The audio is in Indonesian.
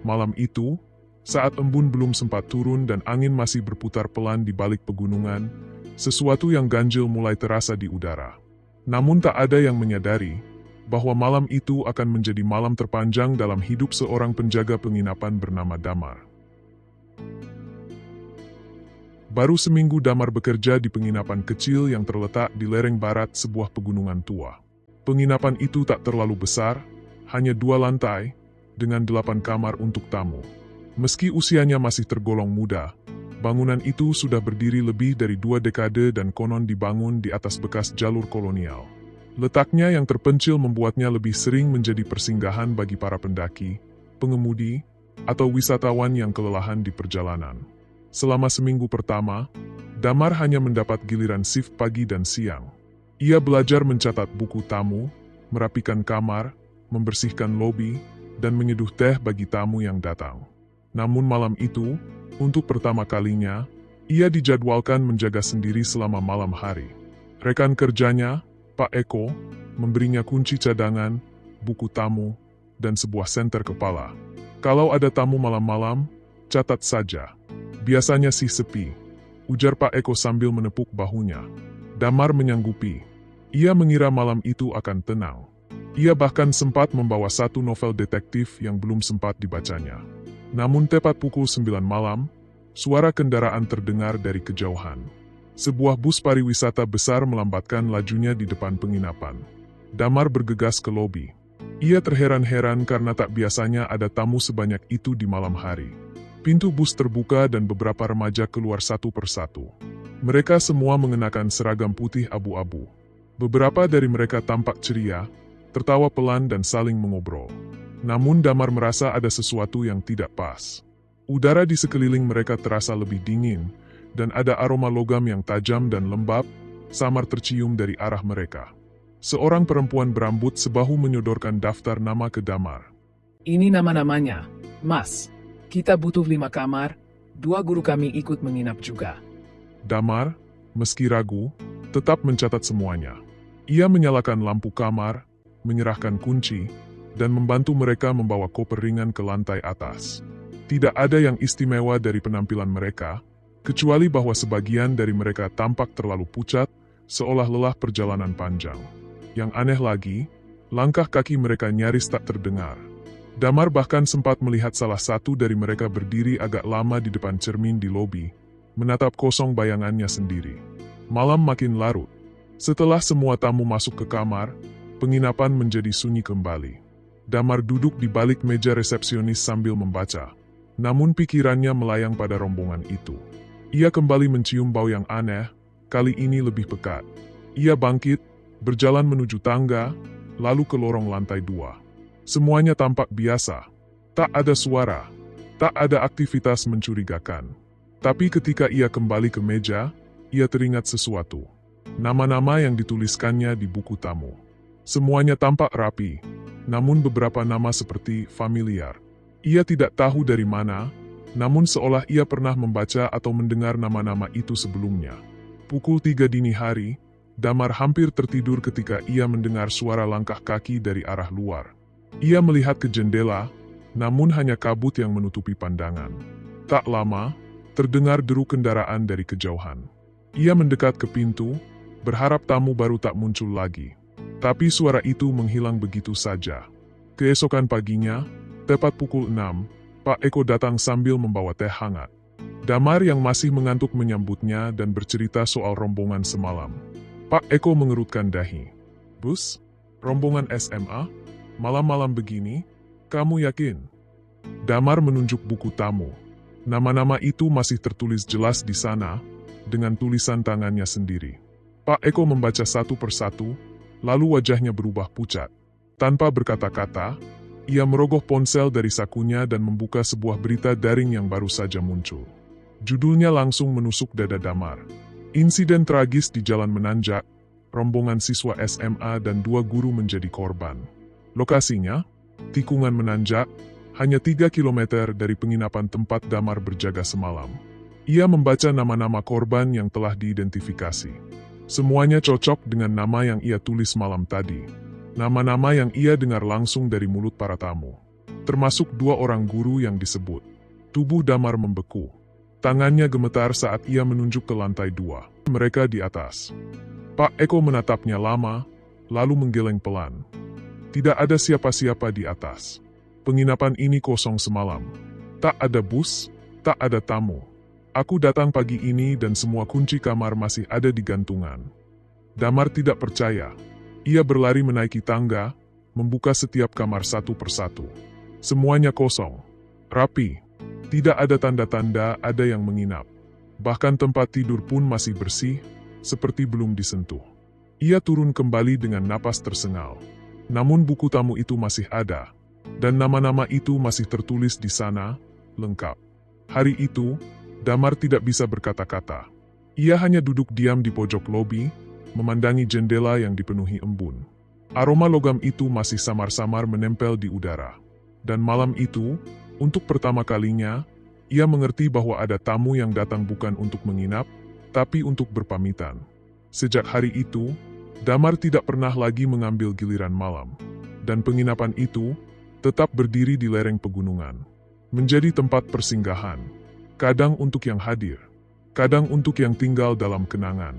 Malam itu, saat embun belum sempat turun dan angin masih berputar pelan di balik pegunungan, sesuatu yang ganjil mulai terasa di udara. Namun tak ada yang menyadari bahwa malam itu akan menjadi malam terpanjang dalam hidup seorang penjaga penginapan bernama Damar. Baru seminggu Damar bekerja di penginapan kecil yang terletak di lereng barat sebuah pegunungan tua. Penginapan itu tak terlalu besar, hanya 2 lantai, dengan 8 kamar untuk tamu. Meski usianya masih tergolong muda, bangunan itu sudah berdiri lebih dari 2 dekade dan konon dibangun di atas bekas jalur kolonial. Letaknya yang terpencil membuatnya lebih sering menjadi persinggahan bagi para pendaki, pengemudi, atau wisatawan yang kelelahan di perjalanan. Selama seminggu pertama, Damar hanya mendapat giliran shift pagi dan siang. Ia belajar mencatat buku tamu, merapikan kamar, membersihkan lobi, dan menyeduh teh bagi tamu yang datang. Namun malam itu, untuk pertama kalinya, ia dijadwalkan menjaga sendiri selama malam hari. Rekan kerjanya, Pak Eko, memberinya kunci cadangan, buku tamu, dan sebuah senter kepala. Kalau ada tamu malam-malam, catat saja. Biasanya sih sepi, ujar Pak Eko sambil menepuk bahunya. Damar menyanggupi. Ia mengira malam itu akan tenang. Ia bahkan sempat membawa 1 novel detektif yang belum sempat dibacanya. Namun tepat pukul 9 malam, suara kendaraan terdengar dari kejauhan. Sebuah bus pariwisata besar melambatkan lajunya di depan penginapan. Damar bergegas ke lobi. Ia terheran-heran karena tak biasanya ada tamu sebanyak itu di malam hari. Pintu bus terbuka dan beberapa remaja keluar satu persatu. Mereka semua mengenakan seragam putih abu-abu. Beberapa dari mereka tampak ceria, tertawa pelan dan saling mengobrol. Namun Damar merasa ada sesuatu yang tidak pas. Udara di sekeliling mereka terasa lebih dingin, dan ada aroma logam yang tajam dan lembab, samar tercium dari arah mereka. Seorang perempuan berambut sebahu menyodorkan daftar nama ke Damar. Ini nama-namanya, Mas. Kita butuh 5 kamar, 2 guru kami ikut menginap juga. Damar, meski ragu, tetap mencatat semuanya. Ia menyalakan lampu kamar, menyerahkan kunci, dan membantu mereka membawa koper ringan ke lantai atas. Tidak ada yang istimewa dari penampilan mereka, kecuali bahwa sebagian dari mereka tampak terlalu pucat, seolah lelah perjalanan panjang. Yang aneh lagi, langkah kaki mereka nyaris tak terdengar. Damar bahkan sempat melihat salah satu dari mereka berdiri agak lama di depan cermin di lobi, menatap kosong bayangannya sendiri. Malam makin larut. Setelah semua tamu masuk ke kamar, penginapan menjadi sunyi kembali. Damar duduk di balik meja resepsionis sambil membaca. Namun pikirannya melayang pada rombongan itu. Ia kembali mencium bau yang aneh, kali ini lebih pekat. Ia bangkit, berjalan menuju tangga, lalu ke lorong lantai 2. Semuanya tampak biasa. Tak ada suara, tak ada aktivitas mencurigakan. Tapi ketika ia kembali ke meja, ia teringat sesuatu. Nama-nama yang dituliskannya di buku tamu. Semuanya tampak rapi, namun beberapa nama seperti familiar. Ia tidak tahu dari mana, namun seolah ia pernah membaca atau mendengar nama-nama itu sebelumnya. Pukul 3 dini hari, Damar hampir tertidur ketika ia mendengar suara langkah kaki dari arah luar. Ia melihat ke jendela, namun hanya kabut yang menutupi pandangan. Tak lama, terdengar deru kendaraan dari kejauhan. Ia mendekat ke pintu, berharap tamu baru tak muncul lagi. Tapi suara itu menghilang begitu saja. Keesokan paginya, tepat pukul 6, Pak Eko datang sambil membawa teh hangat. Damar yang masih mengantuk menyambutnya dan bercerita soal rombongan semalam. Pak Eko mengerutkan dahi. Bus, rombongan SMA, malam-malam begini, kamu yakin? Damar menunjuk buku tamu. Nama-nama itu masih tertulis jelas di sana, dengan tulisan tangannya sendiri. Pak Eko membaca satu persatu, lalu wajahnya berubah pucat. Tanpa berkata-kata, ia merogoh ponsel dari sakunya dan membuka sebuah berita daring yang baru saja muncul. Judulnya langsung menusuk dada Damar. Insiden tragis di Jalan Menanjak, rombongan siswa SMA dan 2 guru menjadi korban. Lokasinya, tikungan menanjak, hanya 3 km dari penginapan tempat Damar berjaga semalam. Ia membaca nama-nama korban yang telah diidentifikasi. Semuanya cocok dengan nama yang ia tulis malam tadi. Nama-nama yang ia dengar langsung dari mulut para tamu. termasuk 2 orang guru yang disebut. Tubuh Damar membeku. Tangannya gemetar saat ia menunjuk ke lantai 2. Mereka di atas. Pak Eko menatapnya lama, lalu menggeleng pelan. Tidak ada siapa-siapa di atas. Penginapan ini kosong semalam. Tak ada bus, tak ada tamu. Aku datang pagi ini dan semua kunci kamar masih ada di gantungan. Damar tidak percaya. Ia berlari menaiki tangga, membuka setiap kamar satu persatu. Semuanya kosong, rapi. Tidak ada tanda-tanda ada yang menginap. Bahkan tempat tidur pun masih bersih, seperti belum disentuh. Ia turun kembali dengan napas tersengal. Namun buku tamu itu masih ada, dan nama-nama itu masih tertulis di sana, lengkap. Hari itu, Damar tidak bisa berkata-kata. Ia hanya duduk diam di pojok lobi, memandangi jendela yang dipenuhi embun. Aroma logam itu masih samar-samar menempel di udara. Dan malam itu, untuk pertama kalinya, ia mengerti bahwa ada tamu yang datang bukan untuk menginap, tapi untuk berpamitan. Sejak hari itu, Damar tidak pernah lagi mengambil giliran malam. Dan penginapan itu tetap berdiri di lereng pegunungan. Menjadi tempat persinggahan. Kadang untuk yang hadir, kadang untuk yang tinggal dalam kenangan.